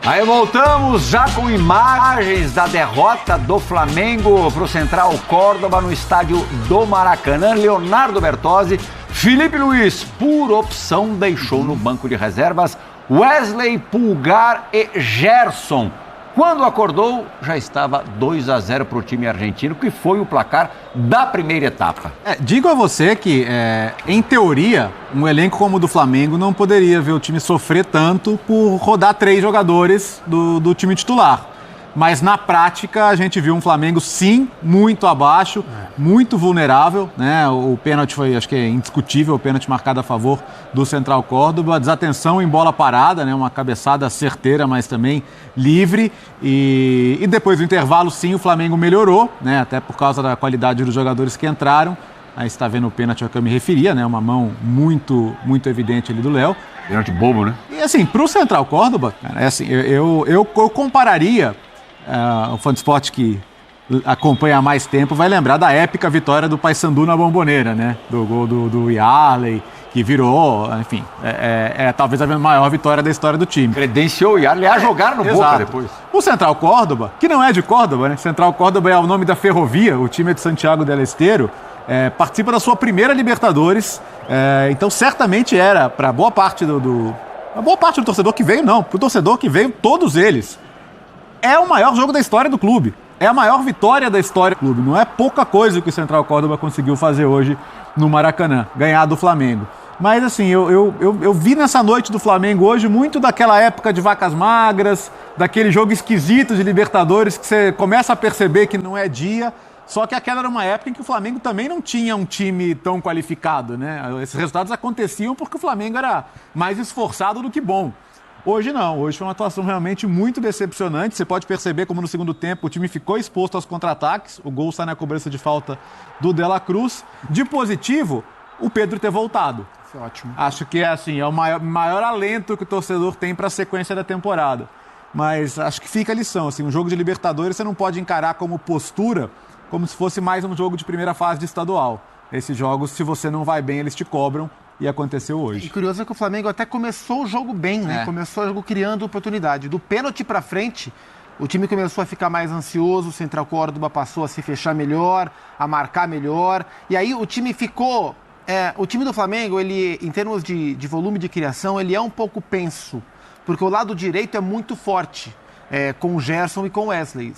Aí voltamos já com imagens da derrota do Flamengo para o Central Córdoba no estádio do Maracanã. Leonardo Bertozzi, Felipe Luiz, por opção, deixou no banco de reservas Wesley, Pulgar e Gerson. Quando acordou, já estava 2-0 para o time argentino, que foi o placar da primeira etapa. Digo a você que, em teoria, um elenco como o do Flamengo não poderia ver o time sofrer tanto por rodar 3 jogadores do time titular. Mas, na prática, a gente viu um Flamengo, sim, muito abaixo, muito vulnerável, né? O pênalti foi, acho que é indiscutível, o pênalti marcado a favor do Central Córdoba. Desatenção em bola parada, né? Uma cabeçada certeira, mas também livre. E depois do intervalo, sim, o Flamengo melhorou, né? Até por causa da qualidade dos jogadores que entraram. Aí você está vendo o pênalti a que eu me referia, né? Uma mão muito, muito evidente ali do Léo. Pênalti bobo, né? E assim, para o Central Córdoba, cara, assim, eu compararia... o fã de esporte que acompanha há mais tempo vai lembrar da épica vitória do Paysandu na Bomboneira, né? Do gol do Yarley, que virou, enfim, talvez a maior vitória da história do time. Credenciou o Yarley a jogar no Boca depois. O Central Córdoba, que não é de Córdoba, né? Central Córdoba é o nome da ferrovia, o time é de Santiago del Estero, participa da sua primeira Libertadores, então certamente era para boa parte do torcedor que veio, não, para o torcedor que veio, todos eles. É o maior jogo da história do clube. É a maior vitória da história do clube. Não é pouca coisa que o Central Córdoba conseguiu fazer hoje no Maracanã, ganhar do Flamengo. Mas assim, eu vi nessa noite do Flamengo hoje muito daquela época de vacas magras, daquele jogo esquisito de Libertadores que você começa a perceber que não é dia. Só que aquela era uma época em que o Flamengo também não tinha um time tão qualificado, né? Esses resultados aconteciam porque o Flamengo era mais esforçado do que bom. Hoje não, hoje foi uma atuação realmente muito decepcionante. Você pode perceber como no segundo tempo o time ficou exposto aos contra-ataques. O gol sai na cobrança de falta do De La Cruz. De positivo, o Pedro ter voltado. Isso é ótimo. Acho que é o maior alento que o torcedor tem para a sequência da temporada. Mas acho que fica a lição. Assim, um jogo de Libertadores você não pode encarar como postura, como se fosse mais um jogo de primeira fase de estadual. Esses jogos, se você não vai bem, eles te cobram. E aconteceu hoje. E curioso é que o Flamengo até começou o jogo bem, né? Começou o jogo criando oportunidade. Do pênalti para frente, o time começou a ficar mais ansioso, o Central Córdoba passou a se fechar melhor, a marcar melhor. E aí o time ficou... o time do Flamengo, ele, em termos de volume de criação, ele é um pouco penso. Porque o lado direito é muito forte. Com o Gerson e com o Wesley.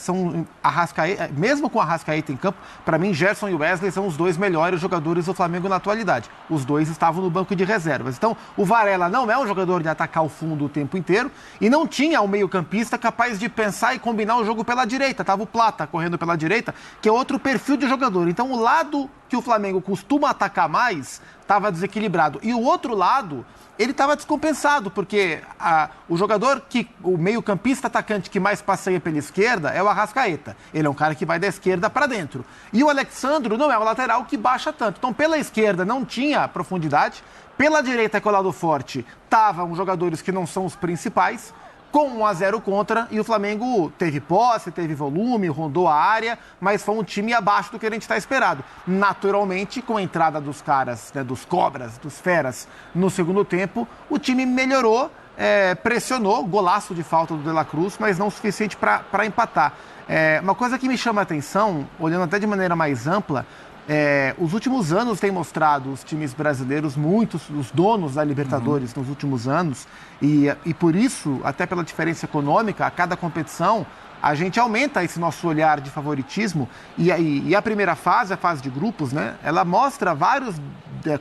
Mesmo com o Arrascaeta em campo, para mim, Gerson e Wesley são os dois melhores jogadores do Flamengo na atualidade. Os dois estavam no banco de reservas. Então, o Varela não é um jogador de atacar o fundo o tempo inteiro e não tinha um meio-campista capaz de pensar e combinar o jogo pela direita. Tava o Plata correndo pela direita, que é outro perfil de jogador. Então, o lado que o Flamengo costuma atacar mais estava desequilibrado. E o outro lado... ele estava descompensado, porque o meio-campista atacante que mais passeia pela esquerda é o Arrascaeta. Ele é um cara que vai da esquerda para dentro. E o Alexandro não é o lateral que baixa tanto. Então, pela esquerda não tinha profundidade, pela direita, que é o lado forte, estavam jogadores que não são os principais, com 1-0 contra, e o Flamengo teve posse, teve volume, rondou a área, mas foi um time abaixo do que a gente está esperado. Naturalmente, com a entrada dos caras, né, dos cobras, dos feras, no segundo tempo, o time melhorou, pressionou, golaço de falta do De La Cruz, mas não o suficiente para empatar. Uma coisa que me chama a atenção, olhando até de maneira mais ampla, os últimos anos têm mostrado os times brasileiros, muitos, os donos da Libertadores nos últimos anos, e por isso, até pela diferença econômica, a cada competição, a gente aumenta esse nosso olhar de favoritismo, e a primeira fase, a fase de grupos, né, ela mostra vários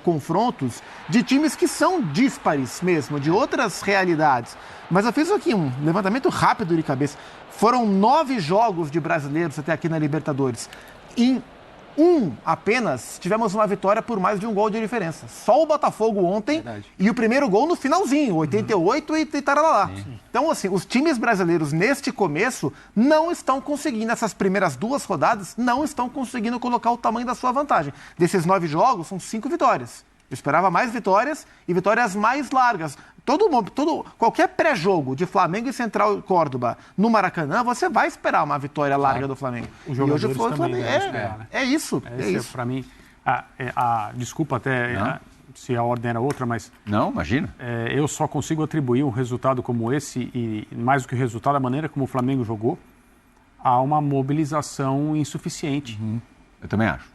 confrontos de times que são díspares mesmo, de outras realidades. Mas eu fiz aqui um levantamento rápido de cabeça. Foram 9 jogos de brasileiros até aqui na Libertadores. Em apenas tivemos uma vitória por mais de um gol de diferença. Só o Botafogo ontem. Verdade. E o primeiro gol no finalzinho, 88 e tarará. Então, assim, os times brasileiros neste começo não estão conseguindo, nessas primeiras 2 rodadas, não estão conseguindo colocar o tamanho da sua vantagem. Desses 9 jogos, são 5 vitórias. Eu esperava mais vitórias e vitórias mais largas. Qualquer pré-jogo de Flamengo e Central Córdoba no Maracanã, você vai esperar uma vitória larga do Flamengo. Os jogadores também, é isso. Para mim, desculpa até se a ordem era outra, mas Não, imagina. eu só consigo atribuir um resultado como esse, e mais do que o resultado, a maneira como o Flamengo jogou, a uma mobilização insuficiente. Eu também acho.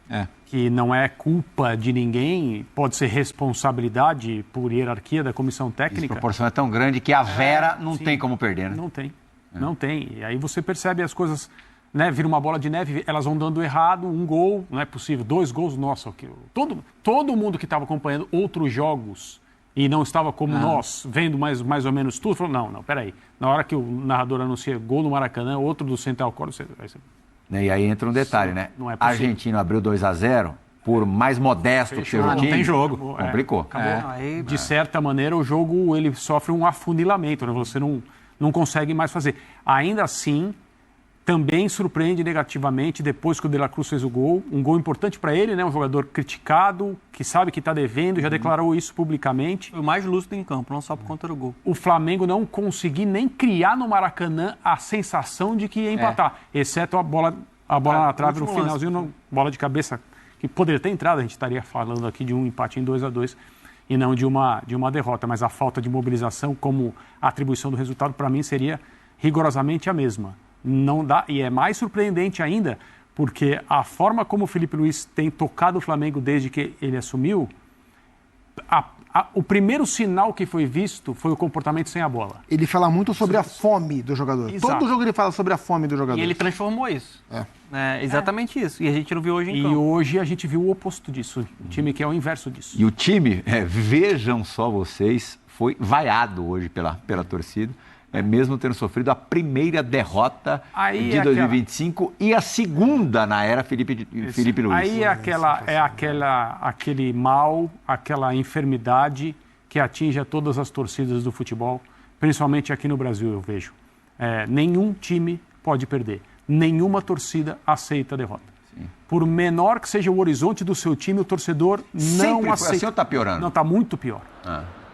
Que não é culpa de ninguém, pode ser responsabilidade por hierarquia da comissão A técnica. proporção é tão grande que a Vera não sim. tem como perder, né? Não tem, não tem. E aí você percebe as coisas, né, vira uma bola de neve, elas vão dando errado, um gol, não é possível, 2 gols, nossa, todo mundo que estava acompanhando outros jogos e não estava como nós, vendo mais ou menos tudo, falou, não, peraí, na hora que o narrador anuncia gol no Maracanã, outro do Central Córdoba, E aí entra um detalhe, né? não é A possível. Argentina abriu 2-0, por mais modesto que seja o não time, tem jogo. complicou. De certa maneira, o jogo ele sofre um afunilamento, né? Você não consegue mais fazer. Ainda assim, também surpreende negativamente depois que o De La Cruz fez o gol. Um gol importante para ele, né? Um jogador criticado, que sabe que está devendo, já declarou isso publicamente. Foi o mais lúcido em campo, não só por conta do gol. O Flamengo não conseguir nem criar no Maracanã a sensação de que ia empatar, exceto a bola na trave no último finalzinho, bola de cabeça, que poderia ter entrado, a gente estaria falando aqui de um empate em 2-2 e não de uma derrota, mas a falta de mobilização como atribuição do resultado, para mim, seria rigorosamente a mesma. Não dá, e é mais surpreendente ainda, porque a forma como o Felipe Luiz tem tocado o Flamengo desde que ele assumiu, o primeiro sinal que foi visto foi o comportamento sem a bola. Ele fala muito sobre a fome do jogador. Exato. Todo jogo ele fala sobre a fome do jogador. E ele transformou isso. É exatamente isso. E a gente não viu hoje em E campo. hoje a gente viu o oposto disso, um time que é o inverso disso. E o time, vejam só vocês, foi vaiado hoje pela torcida, mesmo tendo sofrido a primeira derrota Aí de é 2025 e a segunda na era Felipe Luiz. Aí aquele mal, aquela enfermidade que atinge a todas as torcidas do futebol, principalmente aqui no Brasil, eu vejo. Nenhum time pode perder, nenhuma torcida aceita a derrota. Sim. Por menor que seja o horizonte do seu time, o torcedor Sempre não foi aceita. assim ou está piorando? Não, está muito pior.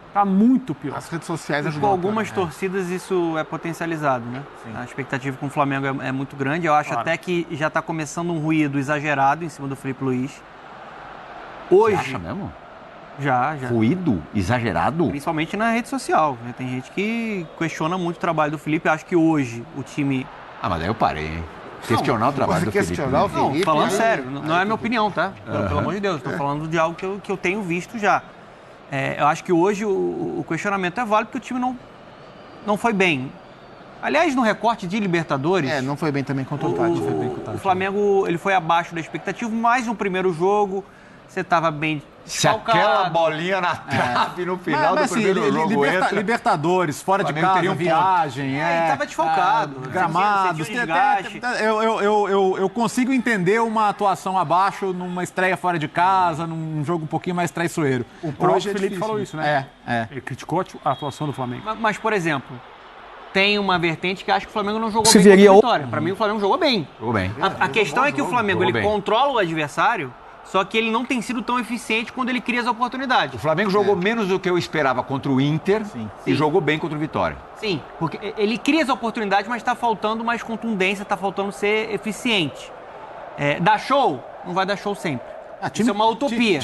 Está muito pior. As redes sociais Com ajudam. algumas torcidas isso é potencializado, né? A expectativa com o Flamengo é muito grande. Eu acho até que já está começando um ruído exagerado em cima do Felipe Luiz. Hoje, Você acha mesmo? já. Ruído? Exagerado? Principalmente na rede social, né? Tem gente que questiona muito o trabalho do Felipe. Eu acho que hoje o time... Mas daí eu parei, hein? Questionar o trabalho do Felipe. questionar o Luiz. Felipe. Não, falando aí- sério, não é a minha opinião, tá? Pelo amor de Deus, estou falando de algo que eu tenho visto já. Eu acho que hoje o questionamento é válido porque o time não foi bem. Aliás, no recorte de Libertadores... não foi bem também contra o Tati. O Flamengo ele foi abaixo da expectativa, mas no primeiro jogo você estava bem Se desfalcado. aquela bolinha na trave no final do primeiro jogo entra... Libertadores, fora de Flamengo casa, teria um viagem, ele tava desfalcado. gramados. Sentiu desgaste. Eu consigo entender uma atuação abaixo numa estreia fora de casa, num jogo um pouquinho mais traiçoeiro. O próprio Hoje é Felipe difícil. falou isso, né? É. Ele criticou a atuação do Flamengo. Mas, por exemplo, tem uma vertente que acha que o Flamengo não jogou Se bem veria contra a Vitória. Para mim, o Flamengo jogou bem. Jogou bem. A questão é que o Flamengo jogou ele bem. controla o adversário, só que ele não tem sido tão eficiente quando ele cria as O oportunidades. Flamengo jogou menos do que eu esperava contra o Inter e jogou bem contra o Vitória. Sim, porque ele cria as oportunidades, mas está faltando mais contundência, está faltando ser eficiente. Dá show? Não vai dar show sempre. Isso é uma utopia.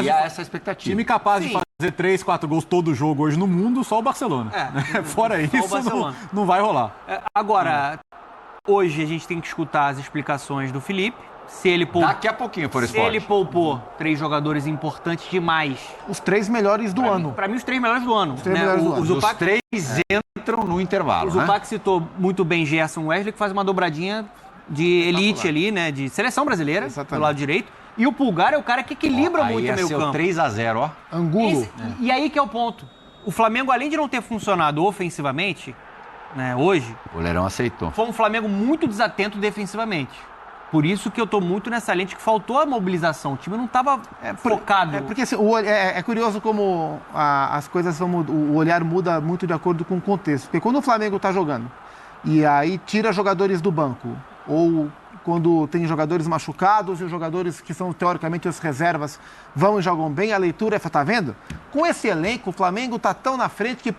E há essa expectativa. Time capaz Sim. de fazer 3, 4 gols todo jogo hoje no mundo, só o Barcelona. Fora Só o isso, Barcelona. não vai rolar. Agora, hoje a gente tem que escutar as explicações do Felipe. Se ele poupou, Daqui a pouquinho, por se esporte. ele poupou 3 jogadores importantes demais. Os 3 melhores do ano. Para mim, os 3 melhores do ano. Os 3 melhores do ano. O Os Zupac, 3 entram no intervalo, o Zupac citou muito bem Gerson Wesley, que faz uma dobradinha de elite ali, né? De seleção brasileira, Exatamente. do lado direito. E o Pulgar é o cara que equilibra muito o meio campo. 3-0, ó. Angulo. E aí que é o ponto. O Flamengo, além de não ter funcionado ofensivamente, né, hoje, O goleirão aceitou. foi um Flamengo muito desatento defensivamente. Por isso que eu tô muito nessa lente que faltou a mobilização. O time não estava focado. Porque assim, é curioso como as coisas vão o olhar muda muito de acordo com o contexto. Porque quando o Flamengo está jogando e aí tira jogadores do banco, ou quando tem jogadores machucados e os jogadores que são teoricamente as reservas vão e jogam bem, a leitura é, tá vendo? Com esse elenco, o Flamengo tá tão na frente que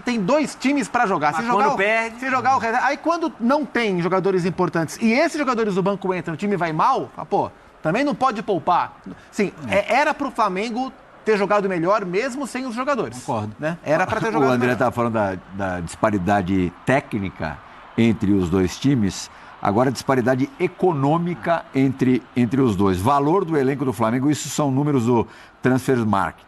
tem 2 times para jogar. Mas Se jogar quando o, perde... se jogar o reserva, aí quando não tem jogadores importantes e esses jogadores do banco entram, o time vai mal, pô, também não pode poupar. Sim, era pro Flamengo ter jogado melhor mesmo sem os jogadores. Concordo. Né? Era para ter jogado melhor. O André melhor. estava falando da disparidade técnica entre os dois times. Agora, a disparidade econômica entre os dois. Valor do elenco do Flamengo, isso são números do Transfer Market.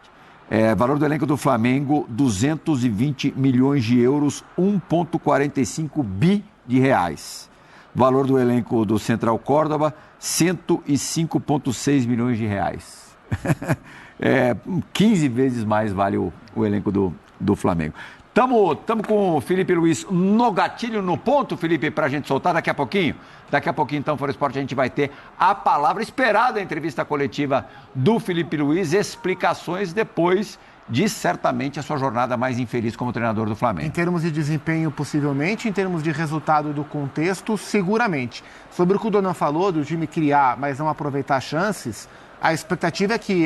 Valor do elenco do Flamengo, 220 milhões de euros, 1,45 bi de reais. Valor do elenco do Central Córdoba, 105,6 milhões de reais. 15 vezes mais vale o elenco do Flamengo. Estamos com o Felipe Luiz no gatilho, no ponto, Felipe, para a gente soltar daqui a pouquinho. Daqui a pouquinho, então, Fora Esporte, a gente vai ter a palavra esperada, a entrevista coletiva do Felipe Luiz, explicações depois de, certamente, a sua jornada mais infeliz como treinador do Flamengo. Em termos de desempenho, possivelmente. Em termos de resultado do contexto, seguramente. Sobre o que o Donan falou, do time criar, mas não aproveitar chances, a expectativa é que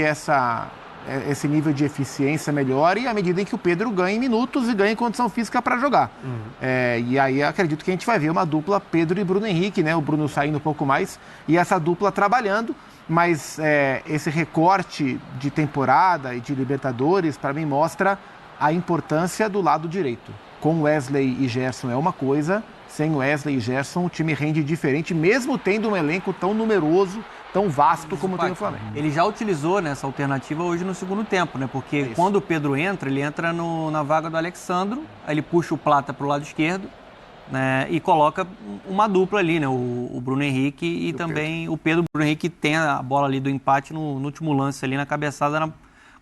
esse nível de eficiência melhore à medida em que o Pedro ganhe minutos e ganhe condição física para jogar. E aí acredito que a gente vai ver uma dupla Pedro e Bruno Henrique, né? O Bruno saindo um pouco mais e essa dupla trabalhando, mas esse recorte de temporada e de Libertadores, para mim, mostra a importância do lado direito. Com Wesley e Gerson é uma coisa, sem Wesley e Gerson o time rende diferente, mesmo tendo um elenco tão numeroso, tão vasto como tem o Flamengo. Ele já utilizou essa alternativa hoje no segundo tempo, né? Porque quando o Pedro entra, ele entra na vaga do Alexandro, aí ele puxa o Plata para o lado esquerdo, né? E coloca uma dupla ali, né? O Bruno Henrique e também o Pedro. O Bruno Henrique tem a bola ali do empate no último lance ali na cabeçada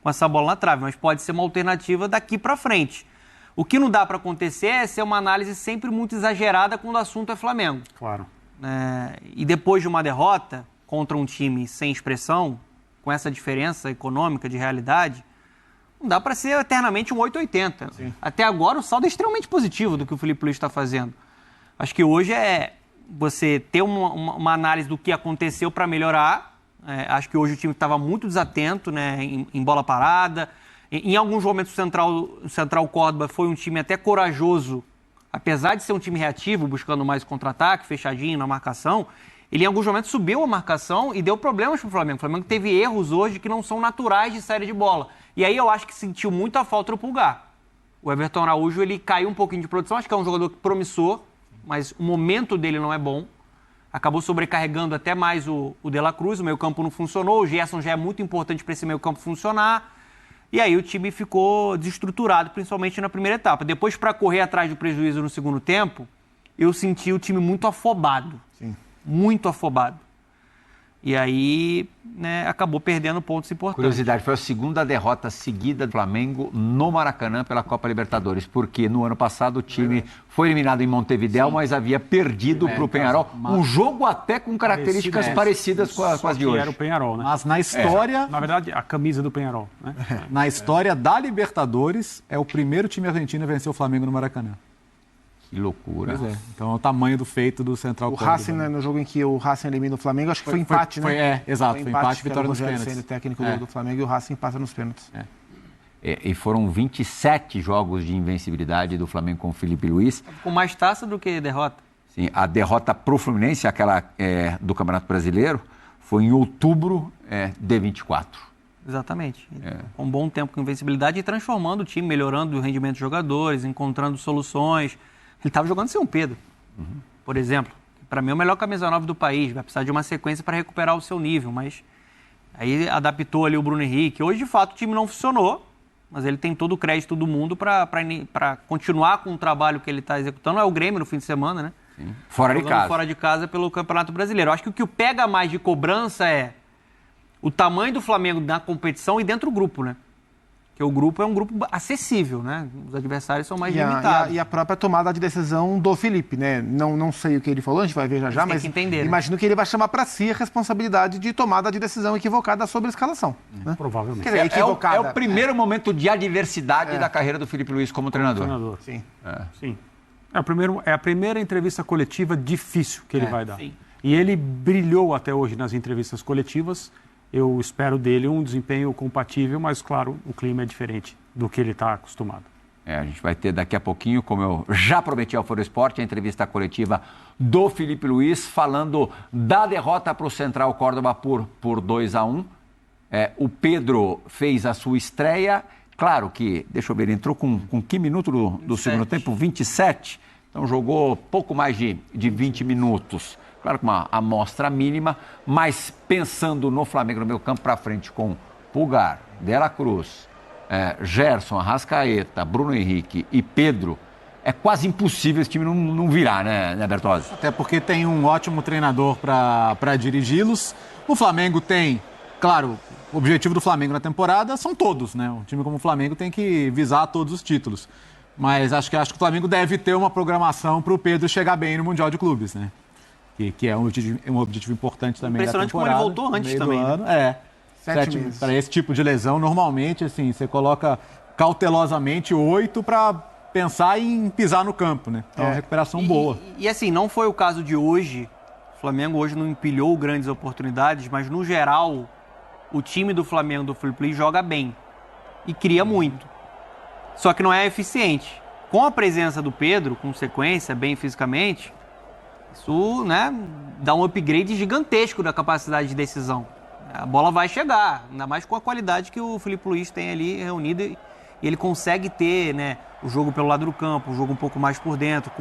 com essa bola na trave, mas pode ser uma alternativa daqui para frente. O que não dá para acontecer é ser uma análise sempre muito exagerada quando o assunto é Flamengo. Claro. E depois de uma derrota contra um time sem expressão, com essa diferença econômica de realidade, não dá para ser eternamente um 880. Sim. Até agora o saldo é extremamente positivo do que o Felipe Luiz está fazendo. Acho que hoje é você ter uma análise do que aconteceu para melhorar. Acho que hoje o time estava muito desatento, né, em bola parada. Em alguns momentos o Central Córdoba foi um time até corajoso, apesar de ser um time reativo, buscando mais contra-ataque, fechadinho na marcação. Ele, em alguns momentos, subiu a marcação e deu problemas para o Flamengo. O Flamengo teve erros hoje que não são naturais de saída de bola. E aí eu acho que sentiu muito a falta do Pulgar. O Everton Araújo, ele caiu um pouquinho de produção. Acho que é um jogador promissor, mas o momento dele não é bom. Acabou sobrecarregando até mais o De La Cruz. O meio-campo não funcionou. O Gerson já é muito importante para esse meio-campo funcionar. E aí o time ficou desestruturado, principalmente na primeira etapa. Depois, para correr atrás do prejuízo no segundo tempo, eu senti o time muito afobado. Sim. Muito afobado. E aí, né, acabou perdendo pontos importantes. Curiosidade, foi a segunda derrota seguida do Flamengo no Maracanã pela Copa Libertadores, porque no ano passado o time foi eliminado em Montevidéu, mas havia perdido para o Penharol. Um jogo até com características parecidas com as de hoje. Era o Penharol, né? Mas na história... Na verdade, a camisa do Penharol. Né? Na história da Libertadores, é o primeiro time argentino a vencer o Flamengo no Maracanã. Que loucura. Pois é. Então é o tamanho do feito do Central O Córdoba. Racing, né, no jogo em que o Racing elimina o Flamengo, acho que foi empate, né? Exato, foi empate, vitória nos pênaltis. Sendo técnico do Flamengo e o Racing passa nos pênaltis. E foram 27 jogos de invencibilidade do Flamengo com o Felipe Luiz. Com mais taça do que derrota. Sim, a derrota pro Fluminense, aquela do Campeonato Brasileiro, foi em outubro de 24. Exatamente. Com um bom tempo com invencibilidade e transformando o time, melhorando o rendimento dos jogadores, encontrando soluções. Ele estava jogando sem o Pedro, por exemplo. Para mim é o melhor camisa 9 do país. Vai precisar de uma sequência para recuperar o seu nível, mas aí adaptou ali o Bruno Henrique. Hoje, de fato, o time não funcionou, mas ele tem todo o crédito do mundo para continuar com o trabalho que ele está executando. É o Grêmio no fim de semana, né? Sim. Fora de casa. Fora de casa pelo Campeonato Brasileiro. Eu acho que o que pega mais de cobrança é o tamanho do Flamengo na competição e dentro do grupo, né? Porque o grupo é um grupo acessível, né? Os adversários são mais limitados. E a própria tomada de decisão do Felipe, né? Não sei o que ele falou, a gente vai ver já, mas imagino que ele vai chamar para si a responsabilidade de tomada de decisão equivocada sobre a escalação. Né? Provavelmente. Quer dizer, é o primeiro momento de adversidade da carreira do Felipe Luiz como treinador. Sim. Sim. É a primeira entrevista coletiva difícil que ele vai dar. Sim. E ele brilhou até hoje nas entrevistas coletivas. Eu espero dele um desempenho compatível, mas, claro, o clima é diferente do que ele está acostumado. A gente vai ter daqui a pouquinho, como eu já prometi ao Foro Esporte, a entrevista coletiva do Felipe Luiz, falando da derrota para o Central Córdoba por 2-1. O Pedro fez a sua estreia. Claro que, deixa eu ver, ele entrou com que minuto do segundo tempo? 27. Então jogou pouco mais de 20 minutos. Claro, com uma amostra mínima, mas pensando no Flamengo no meio campo para frente com Pulgar, De La Cruz, Gerson, Arrascaeta, Bruno Henrique e Pedro, é quase impossível esse time não virar, né, Bertozzi? Até porque tem um ótimo treinador para dirigi-los. O Flamengo tem, claro, o objetivo do Flamengo na temporada são todos, né? Um time como o Flamengo tem que visar todos os títulos. Mas acho que o Flamengo deve ter uma programação para o Pedro chegar bem no Mundial de Clubes, né? Que é um objetivo importante também da temporada. Impressionante como ele voltou antes também. Né? 7 meses. Para esse tipo de lesão, normalmente, assim, você coloca cautelosamente 8 para pensar em pisar no campo, né? Então, é uma recuperação boa. E assim, não foi o caso de hoje. O Flamengo hoje não empilhou grandes oportunidades, mas no geral, o time do Flamengo do Felipe Luiz joga bem e cria muito. Só que não é eficiente. Com a presença do Pedro, com sequência, bem fisicamente, isso, né, dá um upgrade gigantesco da capacidade de decisão. A bola vai chegar, ainda mais com a qualidade que o Felipe Luiz tem ali reunida e ele consegue ter, né, o jogo pelo lado do campo, o jogo um pouco mais por dentro.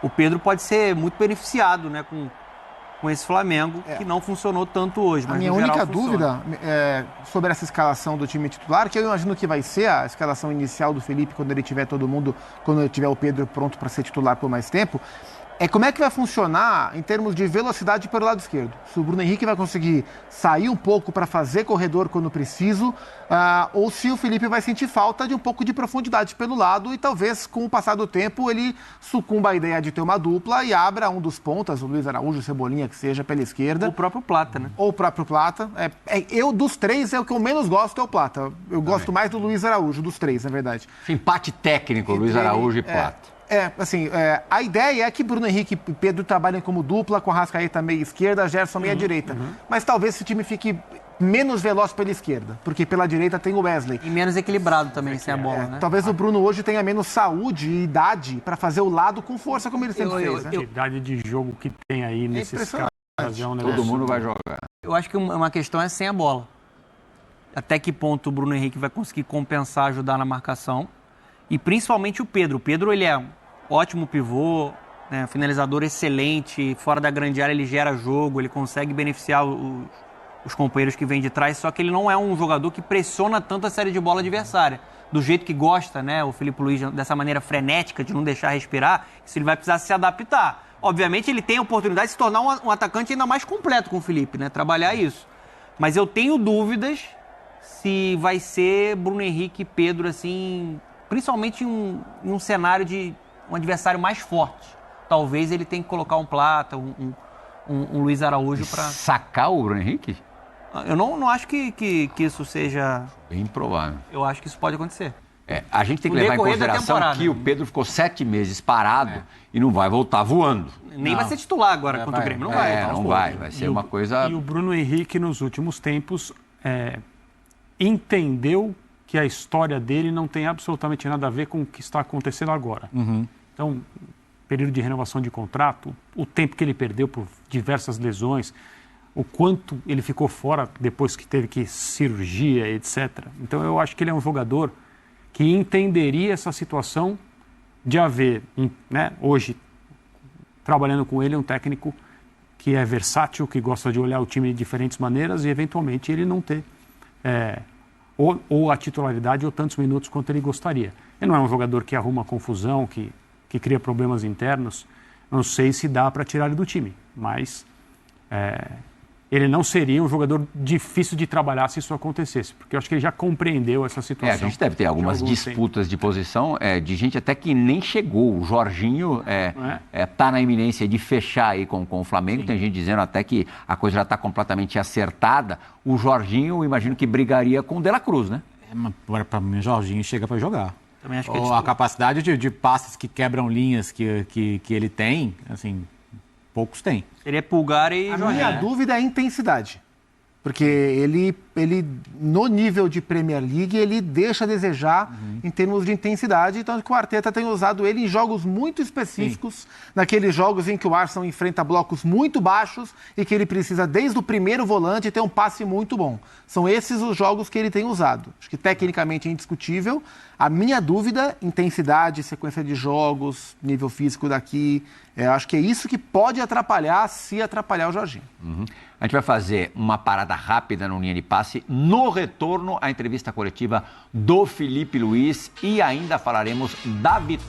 O Pedro pode ser muito beneficiado, né, com esse Flamengo, que não funcionou tanto hoje. Mas a minha única dúvida sobre essa escalação do time titular, que eu imagino que vai ser a escalação inicial do Felipe quando ele tiver quando tiver o Pedro pronto para ser titular por mais tempo, como é que vai funcionar em termos de velocidade pelo lado esquerdo. Se o Bruno Henrique vai conseguir sair um pouco para fazer corredor quando preciso, ou se o Felipe vai sentir falta de um pouco de profundidade pelo lado e talvez com o passar do tempo ele sucumba à ideia de ter uma dupla e abra um dos pontas, o Luiz Araújo, o Cebolinha, que seja pela esquerda. Ou o próprio Plata, né? Ou o próprio Plata. Eu, dos três, o que eu menos gosto é o Plata. Eu gosto mais do Luiz Araújo, dos três, na verdade. Empate técnico, Luiz Araújo e Plata. A ideia é que Bruno Henrique e Pedro trabalhem como dupla, com a Arrascaeta meia esquerda, Gerson meia direita. Mas talvez esse time fique menos veloz pela esquerda, porque pela direita tem o Wesley. E menos equilibrado também, sem a bola, né? Talvez o Bruno hoje tenha menos saúde e idade para fazer o lado com força, como ele sempre fez. A idade de jogo que tem aí nesses caras é um negócio. Todo mundo vai jogar. Eu acho que uma questão é sem a bola. Até que ponto o Bruno Henrique vai conseguir compensar, ajudar na marcação. E principalmente o Pedro. O Pedro, ele é um ótimo pivô, né, finalizador excelente, fora da grande área ele gera jogo, ele consegue beneficiar os companheiros que vêm de trás, só que ele não é um jogador que pressiona tanto a série de bola adversária. Do jeito que gosta, né, o Felipe Luiz, dessa maneira frenética de não deixar respirar, isso ele vai precisar se adaptar. Obviamente ele tem a oportunidade de se tornar um atacante ainda mais completo com o Felipe, né, trabalhar isso. Mas eu tenho dúvidas se vai ser Bruno Henrique e Pedro, assim, principalmente em um cenário de um adversário mais forte. Talvez ele tenha que colocar um Plata, um Luiz Araújo para sacar o Bruno Henrique? Eu não acho que isso seja... Bem provável. Eu acho que isso pode acontecer. A gente tem que levar em consideração que o Pedro ficou 7 meses parado e não vai voltar voando. Nem vai ser titular agora contra o Grêmio. Não vai. Não vai. Vai ser uma coisa... E o Bruno Henrique, nos últimos tempos, entendeu que a história dele não tem absolutamente nada a ver com o que está acontecendo agora. Então, período de renovação de contrato, o tempo que ele perdeu por diversas lesões, o quanto ele ficou fora depois que teve que cirurgia, etc. Então, eu acho que ele é um jogador que entenderia essa situação de haver, né, hoje, trabalhando com ele, um técnico que é versátil, que gosta de olhar o time de diferentes maneiras e, eventualmente, ele não ter... ou a titularidade ou tantos minutos quanto ele gostaria. Ele não é um jogador que arruma confusão, que cria problemas internos. Não sei se dá para tirar ele do time, mas ele não seria um jogador difícil de trabalhar se isso acontecesse, porque eu acho que ele já compreendeu essa situação. A gente deve ter algumas disputas de posição de gente até que nem chegou. O Jorginho está na iminência de fechar aí com o Flamengo. Sim. Tem gente dizendo até que a coisa já está completamente acertada. O Jorginho, eu imagino que brigaria com o De La Cruz, né? Para mim, o Jorginho chega para jogar. Também acho que a capacidade de passes que quebram linhas que ele tem, assim, poucos têm. Ele é Pulgar e A minha dúvida é a intensidade. Porque ele, no nível de Premier League, ele deixa a desejar em termos de intensidade. Então, que o Arteta tem usado ele em jogos muito específicos, naqueles jogos em que o Arsenal enfrenta blocos muito baixos e que ele precisa, desde o primeiro volante, ter um passe muito bom. São esses os jogos que ele tem usado. Acho que tecnicamente é indiscutível. A minha dúvida, intensidade, sequência de jogos, nível físico daqui, acho que é isso que pode atrapalhar, se atrapalhar o Jorginho. A gente vai fazer uma parada rápida no linha de passe. No retorno, a entrevista coletiva do Filipe Luís e ainda falaremos da vitória.